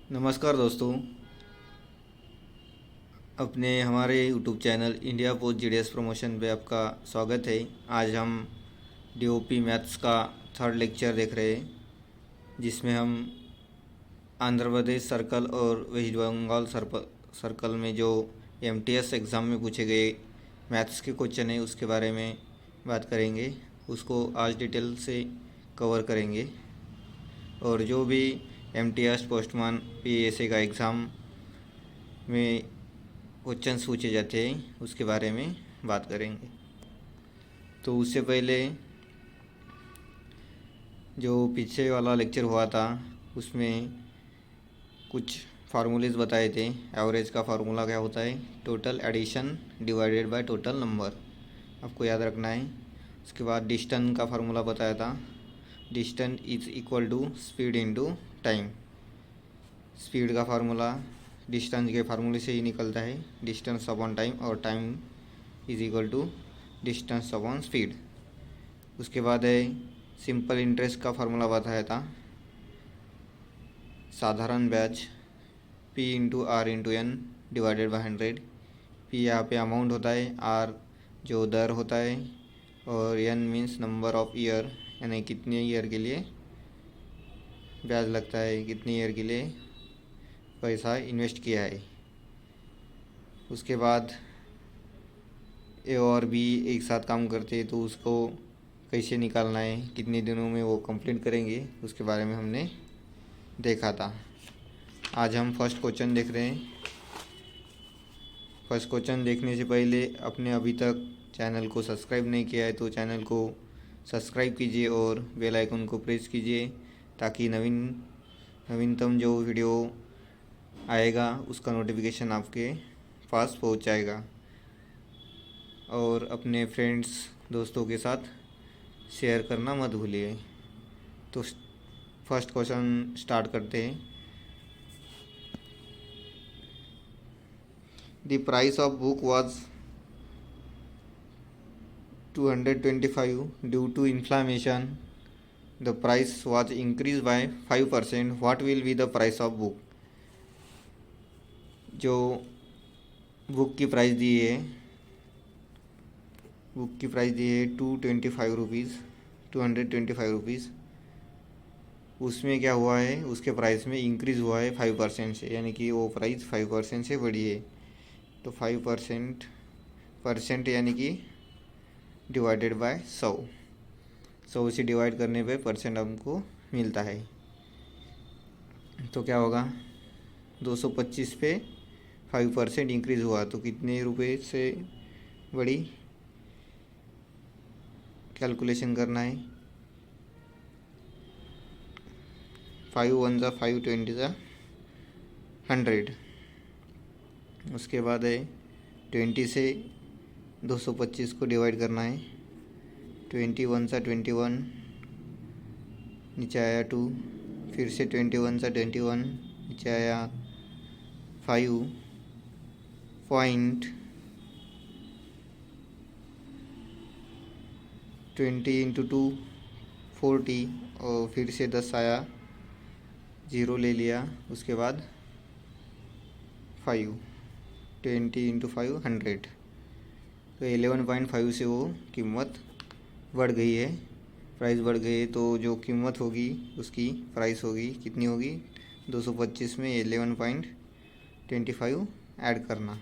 नमस्कार दोस्तों। अपने हमारे YouTube channel India post GDS promotion पे आपका स्वागत है। आज हम डीओपी मैथ्स का थर्ड लेक्चर देख रहे हैं, जिसमें हम आंध्र प्रदेश सर्कल और वेस्ट बंगाल सर्कल में जो एमटीएस एग्ज़ाम में पूछे गए मैथ्स के क्वेश्चन है उसके बारे में बात करेंगे। उसको आज डिटेल से कवर करेंगे और जो भी एमटीएस पोस्टमैन पीएसए का एग्ज़ाम में क्वेश्चंस पूछे जाते हैं उसके बारे में बात करेंगे। तो उससे पहले जो पीछे वाला लेक्चर हुआ था उसमें कुछ फार्मूलेज बताए थे। एवरेज का फार्मूला क्या होता है? Total addition divided by total number, आपको याद रखना है। उसके बाद डिस्टेंस का फार्मूला बताया था। Distance is equal to speed into time. Speed का फार्मूला डिस्टेंस के फार्मूले से ही निकलता है, डिस्टेंस अपॉन टाइम, और time is equal to distance upon speed. उसके बाद है सिंपल इंटरेस्ट का फार्मूला बताया था। साधारण ब्याज P into R into N divided by 100। P यहाँ पे अमाउंट होता है, आर जो दर होता है, और N means number of year, यानी कितने ईयर के लिए ब्याज लगता है, कितने ईयर के लिए पैसा इन्वेस्ट किया है। उसके बाद ए और बी एक साथ काम करते हैं तो उसको कैसे निकालना है, कितने दिनों में वो कंप्लीट करेंगे, उसके बारे में हमने देखा था। आज हम फर्स्ट क्वेश्चन देख रहे हैं। फर्स्ट क्वेश्चन देखने से पहले अपने अभी तक चैनल को सब्सक्राइब नहीं किया है तो चैनल को सब्सक्राइब कीजिए और बेल आइकन को प्रेस कीजिए, ताकि नवीनतम जो वीडियो आएगा उसका नोटिफिकेशन आपके पास पहुंच जाएगा। और अपने फ्रेंड्स दोस्तों के साथ शेयर करना मत भूलिए। तो फर्स्ट क्वेश्चन स्टार्ट करते हैं। The price of book was 225 due to inflation. The price was increase by 5%। What will be the price of book? जो बुक की प्राइस दी है, बुक की प्राइस दी है 225 रुपीज़। उसमें क्या हुआ है, उसके प्राइस में इंक्रीज़ हुआ है 5% से, यानी कि वो प्राइस 5% से बढ़ी है। तो 5% यानी कि डिवाइडेड बाय 100 से डिवाइड करने पे परसेंट हमको मिलता है। तो क्या होगा, 225 पे 5% इंक्रीज़ हुआ तो कितने रुपए से बढ़ी, कैलकुलेशन करना है। 5 1 ज़ा 5, 20 ज़ा 100। उसके बाद है 20 से 225 को डिवाइड करना है। 21 सा 21, नीचे आया 2, फिर से 21 सा 21, नीचे आया 5 पॉइंट 20 इंटू 2 40, और फिर से 10 आया, 0 ले लिया। उसके बाद 5, 20 इंटू 5 100। तो 11.5 से वो कीमत बढ़ गई है, प्राइस बढ़ गई है। तो जो कीमत होगी उसकी प्राइस होगी कितनी होगी, 225 में 11.25 ऐड करना,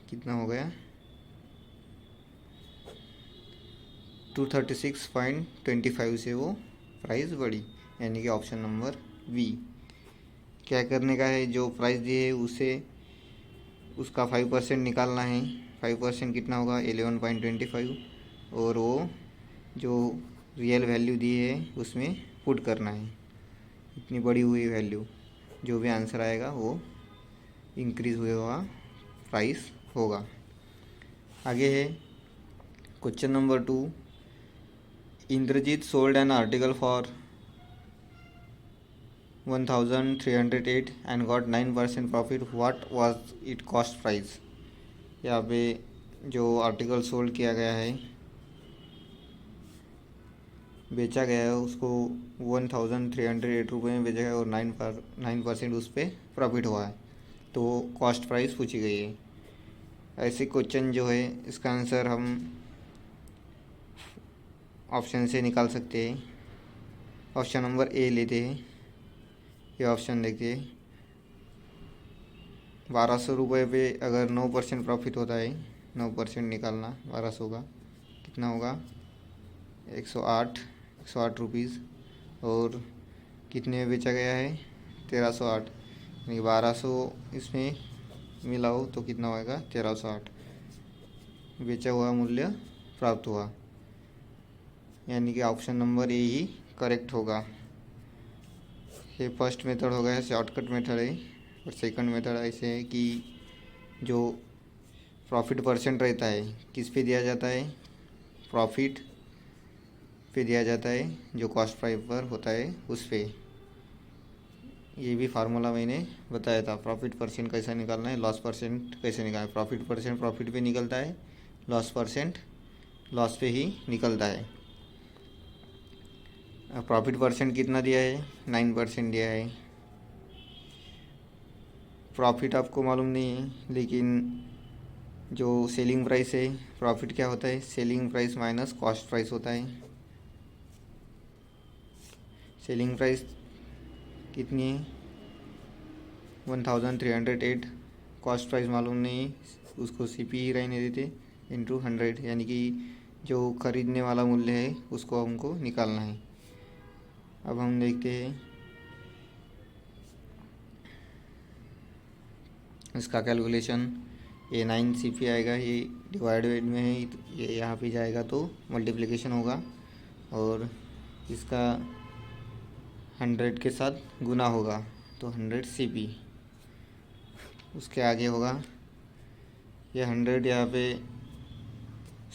कितना हो गया, 236.25 से वो प्राइस बढ़ी, यानी कि ऑप्शन नंबर बी। क्या करने का है, जो प्राइस दी है उसे उसका 5% निकालना है। 5% कितना होगा, 11.25, और वो जो रियल वैल्यू दी है उसमें पुट करना है, इतनी बड़ी हुई वैल्यू। जो भी आंसर आएगा वो इंक्रीज़ हुआ हुआ प्राइस होगा। आगे है question number 2। Indrajit sold an article for 1308 and got 9% profit. What was it cost price? यहाँ पे जो आर्टिकल सोल्ड किया गया है बेचा गया है उसको 1308 रुपये में बेचा गया और 9% उस पर प्रॉफिट हुआ है, तो कॉस्ट प्राइस पूछी गई है। ऐसे क्वेश्चन जो है इसका आंसर हम ऑप्शन से निकाल सकते हैं। ऑप्शन नंबर ए लेते हैं। ये ऑप्शन देखिए, 1200 रुपये पे अगर 9% प्रॉफिट होता है, 9% निकालना 1200 का कितना होगा, 108 रुपीज़, और कितने में बेचा गया है, 1308, यानी 1200 इसमें मिला हो तो कितना होगा, 1308 बेचा हुआ मूल्य प्राप्त हुआ, यानी कि option number A he correct होगा। ये फर्स्ट मेथड हो गया, शॉर्टकट मेथड है। और सेकंड मेथड ऐसे है कि जो प्रॉफिट परसेंट रहता है किस पे दिया जाता है, प्रॉफिट पे दिया जाता है, जो कॉस्ट प्राइस पर होता है उस पे। ये भी फार्मूला मैंने बताया था, प्रॉफिट परसेंट कैसा निकालना है, लॉस परसेंट कैसे निकालना है। प्रॉफिट परसेंट प्रॉफिट पे निकलता है, लॉस परसेंट लॉस पे ही निकलता है। प्रॉफिट परसेंट कितना दिया है, 9% दिया है। प्रॉफिट आपको मालूम नहीं है, लेकिन जो सेलिंग प्राइस है, प्रॉफिट क्या होता है, selling price minus cost price होता है। सेलिंग प्राइस कितनी है, 1308, कॉस्ट प्राइस मालूम नहीं, उसको सीपी ही रहने देते, इंटू 100, यानी कि जो खरीदने वाला मूल्य है उसको हमको निकालना है। अब हम देखते हैं इसका कैलकुलेशन। ये 9 CP आएगा, ये डिवाइडेड में है, ये यहाँ पे जाएगा तो मल्टीप्लिकेशन होगा, और इसका 100 के साथ गुना होगा तो 100 CP। उसके आगे होगा ये 100 यहाँ पे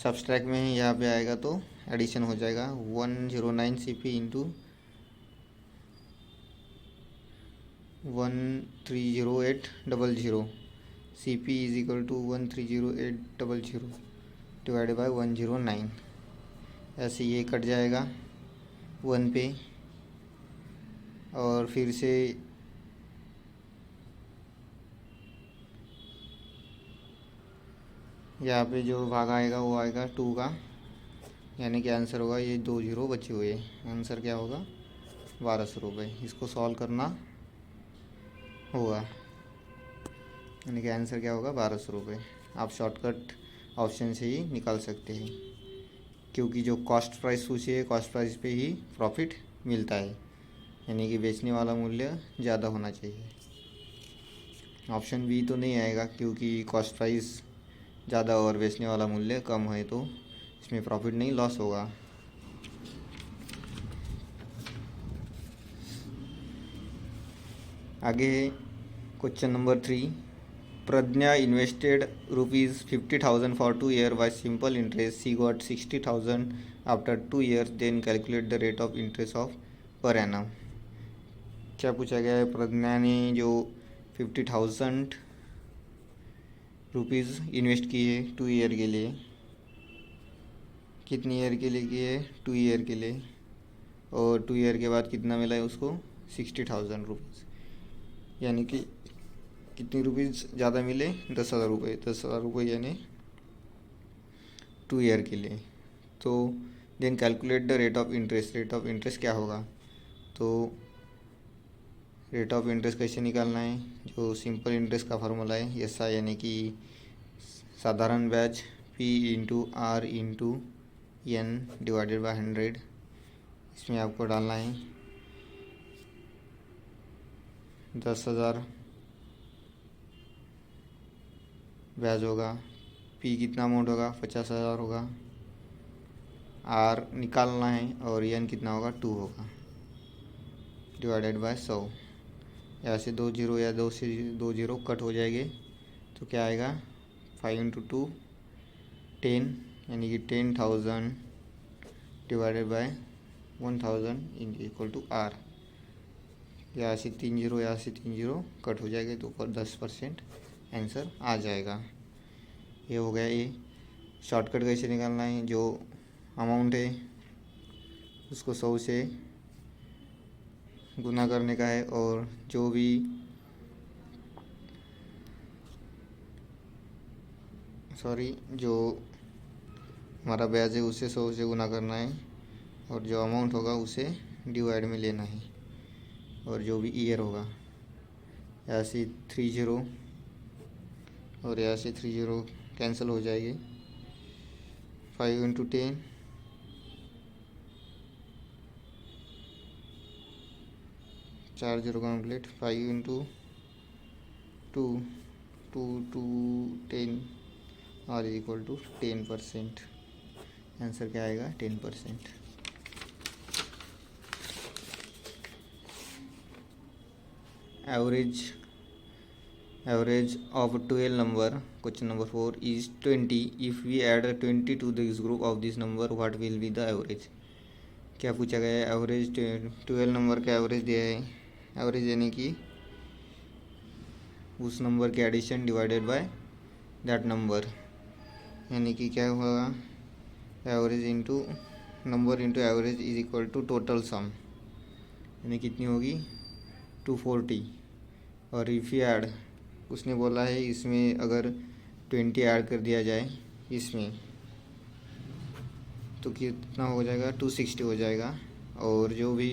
सब्सट्रैक्ट में है, यहाँ पे आएगा तो एडिशन हो जाएगा, 109 CP into 130,800, CP is equal to 130,800 divided by 109। ऐसे ये कट जाएगा 1 पे, और फिर से यहाँ पे जो भाग आएगा वो आएगा 2 का, यानी कि आंसर होगा, ये 2 जीरो बचे हुए, आंसर क्या होगा, 1200 रुपये। इसको सॉल्व करना होगा, यानी कि आंसर क्या होगा, 1200 रुपये। आप शॉर्टकट ऑप्शन से ही निकाल सकते हैं, क्योंकि जो कॉस्ट प्राइस पूछी है, कॉस्ट प्राइस पे ही प्रॉफिट मिलता है, यानी कि बेचने वाला मूल्य ज़्यादा होना चाहिए। ऑप्शन बी तो नहीं आएगा, क्योंकि कॉस्ट प्राइस ज़्यादा और बेचने वाला मूल्य कम है, तो इसमें प्रॉफिट नहीं, लॉस होगा। आगे question number 3। Pragya invested ₹50,000 for 2 years by simple interest. She got 60,000 after 2 years. Then calculate the rate of interest of per annum. क्या पूछा गया है, प्रज्ञा ने जो 50,000 रुपीज़ इन्वेस्ट किए 2 ईयर के लिए, कितनी ईयर के लिए किए, 2 ईयर के लिए, और 2 ईयर के बाद कितना मिला है उसको, 60,000 रुपीज़, यानी कि कितनी रुपीज़ ज़्यादा मिले, 10,000 रुपये, 10,000 रुपये यानी 2 ईयर के लिए। तो then calculate the rate of interest. Rate of interest क्या होगा, तो रेट ऑफ इंटरेस्ट कैसे निकालना है, जो सिंपल इंटरेस्ट का फार्मूला है ऐसा, यानी कि साधारण ब्याज P into R into N divided by 100। इसमें आपको डालना है 10,000 ब्याज होगा, P कितना अमाउंट होगा, 50,000 होगा, R निकालना है, और N कितना होगा, 2 होगा, डिवाइडेड बाय 100। यहाँ से 2 जीरो या 2 से 2 जीरो कट हो जाएंगे, तो क्या आएगा, 5 इंटू 2 10, यानी कि 10,000 divided by 1,000 equal to R। यहाँ से 3 जीरो, यहाँ से 3 जीरो कट हो जाएंगे, तो ऊपर 10% आंसर आ जाएगा। ये हो गया। ये शॉर्टकट कैसे निकालना है, जो अमाउंट है उसको 100 से गुना करने का है, और जो भी जो हमारा ब्याज है उसे 100 से गुना करना है, और जो अमाउंट होगा उसे डिवाइड में लेना है, और जो भी ईयर होगा यहाँ से 30 और यहाँ से 30 कैंसिल हो जाएगी। 5 इंटू 10 4 0 कंप्लीट। 5 इंटू 2 2 2 10 और इक्वल टू 10%। आंसर क्या आएगा? 10%। Average of 12 number, question number 4 is 20. If we add 20 to this group of this number, what will be the average? क्या पूछा गया है? एवरेज 12 नंबर का एवरेज दिया है। एवरेज यानी कि उस नंबर के addition divided by that number, यानी कि क्या होगा? Average into number into average is equal to total sum, यानी कितनी होगी? 240। और इफ़ यू ऐड, उसने बोला है इसमें अगर 20 ऐड कर दिया जाए इसमें तो कितना हो जाएगा? 260 हो जाएगा। और जो भी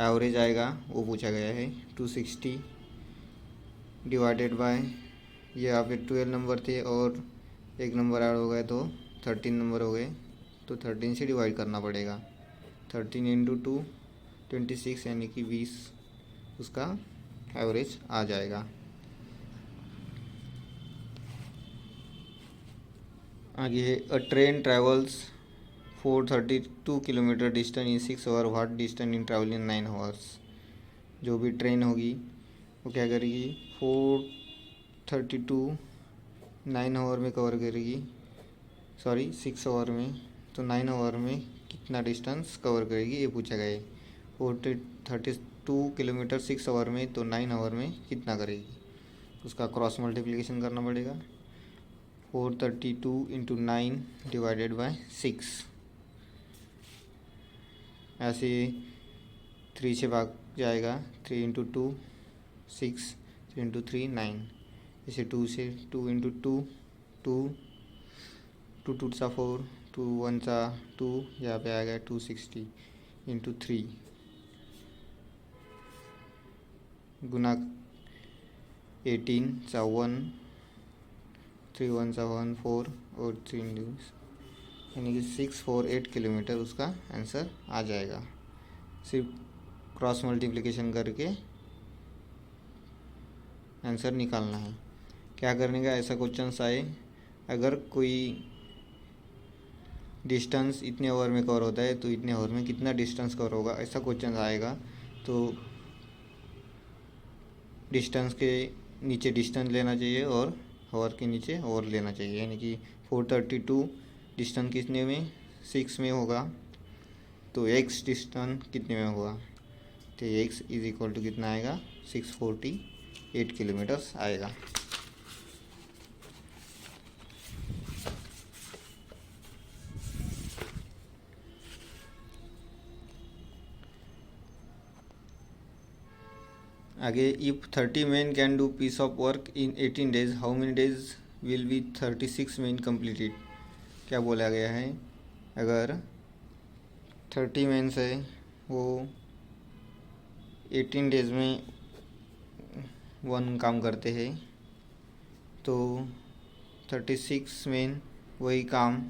एवरेज आएगा वो पूछा गया है 260 डिवाइडेड बाय, ये यहाँ पे 12 नंबर थे और एक नंबर ऐड हो गए तो 13 नंबर हो गए, तो 13 से डिवाइड करना पड़ेगा। 13 इंटू 2 26, यानी कि 20 उसका एवरेज आ जाएगा। आगे है, a train travels 432 kilometer distance in 6 hour, what distance in travel in 9 hours. जो भी ट्रेन होगी वो क्या करेगी? 432 9 आवर में कवर करेगी, 6 आवर में, तो 9 आवर में कितना डिस्टेंस कवर करेगी ये पूछा गया है। 432 किलोमीटर 6 आवर में, तो 9 आवर में कितना करेगी? उसका क्रॉस मल्टीप्लिकेशन करना पड़ेगा। 432 इंटू 9 डिवाइडेड बाय 6, ऐसे 3 से भाग जाएगा। 3 इंटू 2 6, 3 इंटू 3 9, इसे 2 से 2 इंटू 2 2 2 2 सा 4, 2 1 सा 2, यहाँ पे आएगा 260 इंटू 3 गुना 18 सा 1, 3 1 सा 1 4 और 3 यानी कि 648 किलोमीटर उसका आंसर आ जाएगा। सिर्फ क्रॉस मल्टीप्लिकेशन करके आंसर निकालना है। क्या करने का? ऐसा क्वेश्चन आए, अगर कोई डिस्टेंस इतने ओवर में कवर होता है तो इतने ओवर में कितना डिस्टेंस कवर होगा, ऐसा क्वेश्चन आएगा तो डिस्टेंस के नीचे डिस्टेंस लेना चाहिए और ओवर के नीचे ओवर लेना चाहिए। यानी कि 432 डिस्टेंस कितने में? 6 में होगा, तो एक्स डिस्टेंस कितने में होगा? तो एक्स इज इक्वल टू कितना आएगा? 648 किलोमीटर्स आएगा। आगे, if 30 man can do piece of work in 18 days, how many days will be 36 man completed. क्या बोला गया है? अगर 30 मैन्स है वो 18 डेज में वन काम करते हैं, तो 36 मैन वही काम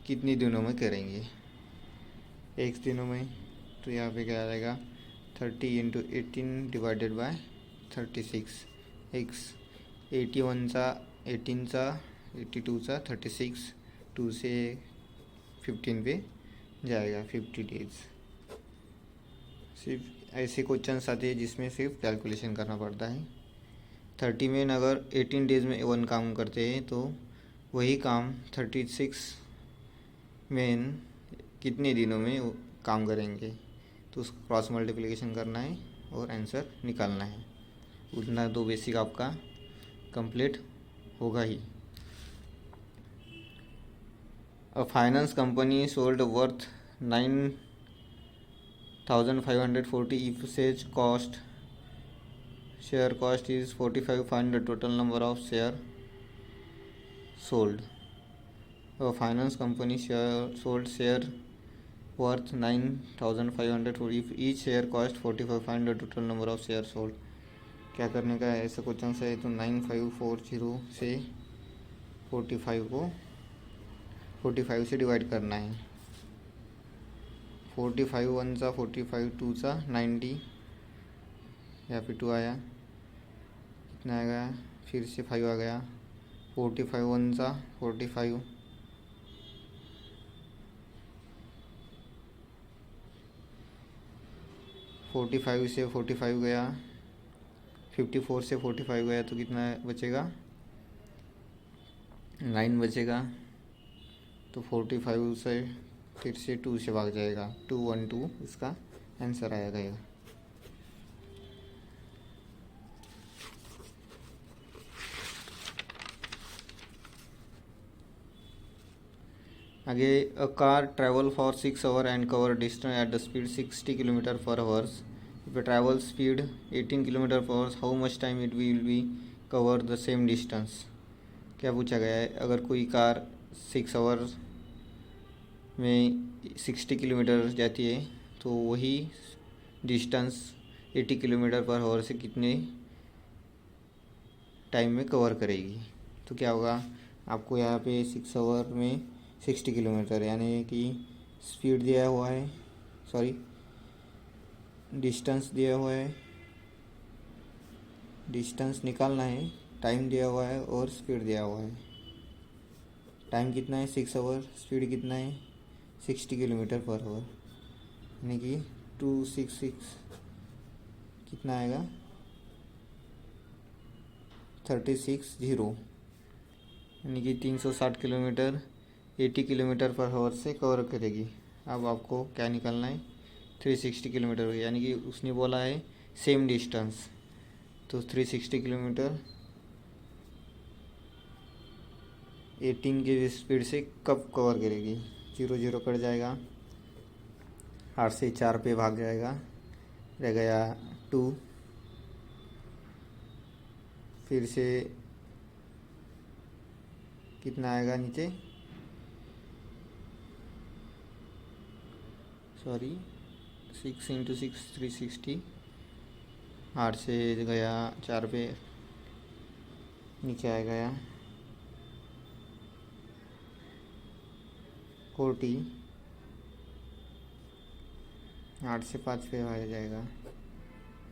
कितने दिनों में करेंगे? x दिनों में। तो यहाँ पे क्या आएगा? 30 इंटू 18 डिवाइडेड बाय 36, x 81 सा 18 सा 82 सा 36, 2 से 15 पे जाएगा 50 डेज। सिर्फ ऐसे क्वेश्चन आते हैं जिसमें सिर्फ कैलकुलेशन करना पड़ता है। 30 मैन अगर 18 डेज में वन काम करते हैं तो वही काम 36 मैन कितने दिनों में काम करेंगे, तो उसको क्रॉस मल्टीप्लिकेशन करना है और आंसर निकालना है। उतना तो बेसिक आपका कंप्लीट होगा ही। A finance company sold worth 9,540 if share cost is 45, find the total number of share sold. A finance company sold share worth 9,540 if each share cost 45, find the total number of share sold. क्या करने का है, ऐसा question है तो 9540 से 45 से divide करना है। 45 वन सा 45 टू सा 90, यहाँ पे 2 आया, कितना आएगा, फिर से 5 आ गया, 45 वन सा 45, 45 से 45 गया, 54 से 45 गया तो कितना बचेगा, 9 बचेगा। तो 45 से फिर से 2 से भाग जाएगा, 212 इसका आंसर आएगा। आगे, a car travel for 6 hour and cover distance at the speed 60 kilometer per hours. If travel speed 18 kilometre per hours, how much time it will be cover the same distance. क्या पूछा गया है, अगर कोई car 6 our में 60 kilometre जाती है तो वही डिस्टेंस 80 किलोमीटर पर आवर से कितने टाइम में कवर करेगी। तो क्या होगा, आपको यहाँ पे 6 आवर में 60 किलोमीटर यानी कि स्पीड दिया हुआ है, सॉरी डिस्टेंस दिया हुआ है, डिस्टेंस निकालना है, टाइम दिया हुआ है और स्पीड दिया हुआ है। टाइम कितना है 6 आवर, स्पीड कितना है 60 किलोमीटर पर आवर, यानी कि 266 कितना आएगा 36 0, यानी कि 360 किलोमीटर 80 किलोमीटर पर आवर से कवर करेगी। अब आपको क्या निकालना है, 360 किलोमीटर, यानी कि उसने बोला है सेम डिस्टेंस, तो 360 किलोमीटर 18 की स्पीड से कब कवर करेगी। 0 0 कट जाएगा, 8 से 4 पे भाग जाएगा, रह गया 2, फिर से कितना आएगा नीचे, सॉरी 6 इंटू 6 360, 8 से गया 4 पे नीचे आ गया 40, 8 से 5 पे आ जाएगा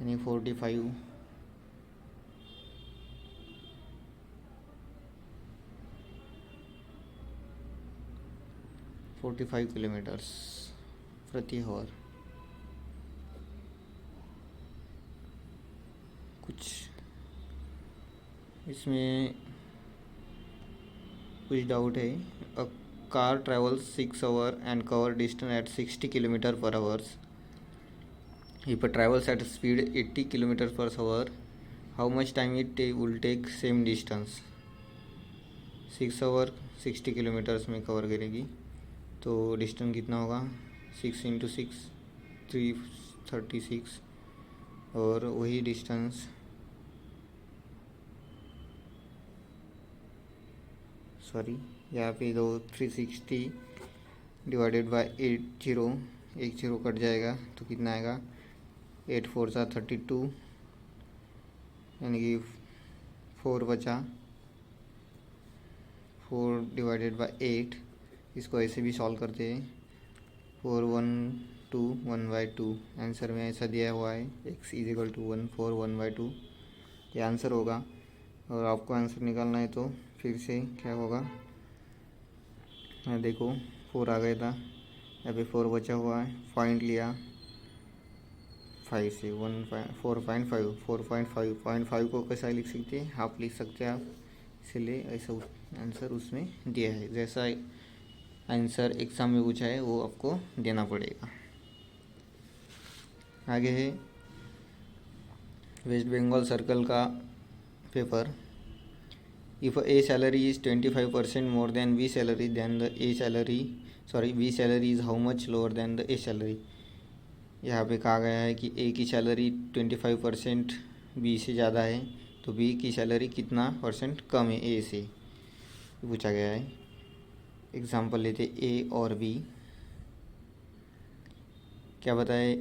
यानी 45, 45 किलोमीटर्स प्रति आवर। कुछ इसमें कुछ डाउट है। A car travels 6 hour and cover distance at 60 kilometer per hours. If travels at speed 80 kilometer per hour, how much time it will take same distance. 6 hour 60 kilometers में cover करेगी तो distance कितना होगा, 6 into 6 336, और वही distance sorry यहाँ पे दो 360 डिवाइडेड बाय 80, एक 0 कट जाएगा तो कितना आएगा, 8 4 सा 32, यानी कि 4 बचा, 4 डिवाइडेड बाय 8, इसको ऐसे भी सॉल्व करते हैं, 4 1 2 1/2, आंसर में ऐसा दिया हुआ है x = 1 4 1/2, ये आंसर होगा। और आपको आंसर निकालना है तो फिर से क्या होगा, देखो 4 आ गया था, यहाँ पे 4 बचा हुआ है, पॉइंट लिया 5 से 4.5 को कैसा लिख सकते हैं, हाफ लिख सकते हैं आप, इसलिए ऐसा आंसर उसमें दिया है। जैसा आंसर एग्ज़ाम में पूछा है वो आपको देना पड़ेगा। आगे है वेस्ट बंगाल सर्कल का paper. If A salary is 25% more than B salary then the A salary B salary is how much lower than the A salary. यहाँ पे कहा गया है कि ए की सैलरी 25% बी से ज़्यादा है, तो बी की सैलरी कितना परसेंट कम है ए से, पूछा गया है। एग्जांपल लेते ए और बी। क्या बताए,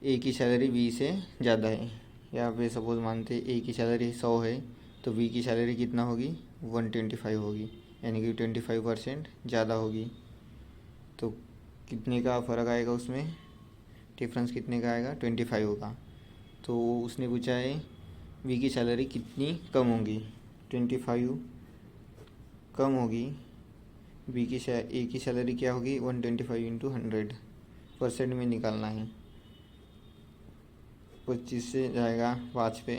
ए की सैलरी बी से ज़्यादा है। यहाँ पे सपोज मानते ए की सैलरी 100 है, तो बी की सैलरी कितना होगी 125 होगी, यानी कि 25% ज़्यादा होगी। तो कितने का फ़र्क आएगा, उसमें डिफरेंस कितने का आएगा 25 होगा। तो उसने पूछा है बी की सैलरी कितनी कम होगी, 25 कम होगी। बी की ए की सैलरी क्या होगी 125 इंटू 100 परसेंट में निकालना है। 25 से जाएगा 5 पे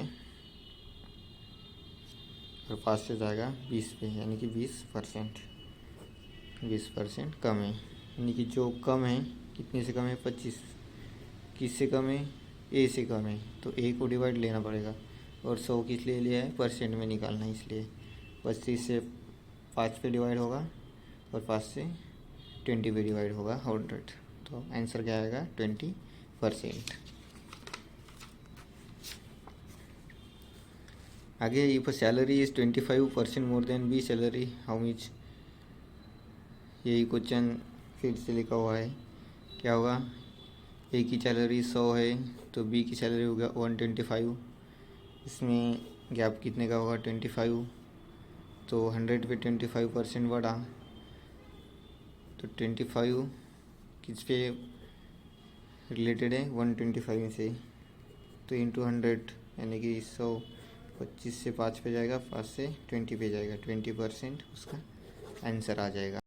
और 5 से जाएगा 20 पे, यानी कि 20% कम है। यानी कि जो कम है कितने से कम है 25, किससे कम है ए से कम है, तो ए को डिवाइड लेना पड़ेगा। और 100 किस लिए लिया है, परसेंट में निकालना है, इसलिए 25 से 5 पे डिवाइड होगा और 5 से 20 पे डिवाइड होगा 100। तो आंसर क्या आएगा 20%। आगे if salary is 25% more than B salary how much. यही क्वेश्चन फिर से लिखा हुआ है। क्या होगा, ए की सैलरी 100 है, तो बी की सैलरी होगा 125। इसमें गैप कितने का होगा 25, तो 100 पे 25% बढ़ा, तो 25 किस पे रिलेटेड है 125 से, तो इंटू 100, यानी कि 100 25 से 5 पे जाएगा, 5 से 20 पे जाएगा, 20% उसका आंसर आ जाएगा।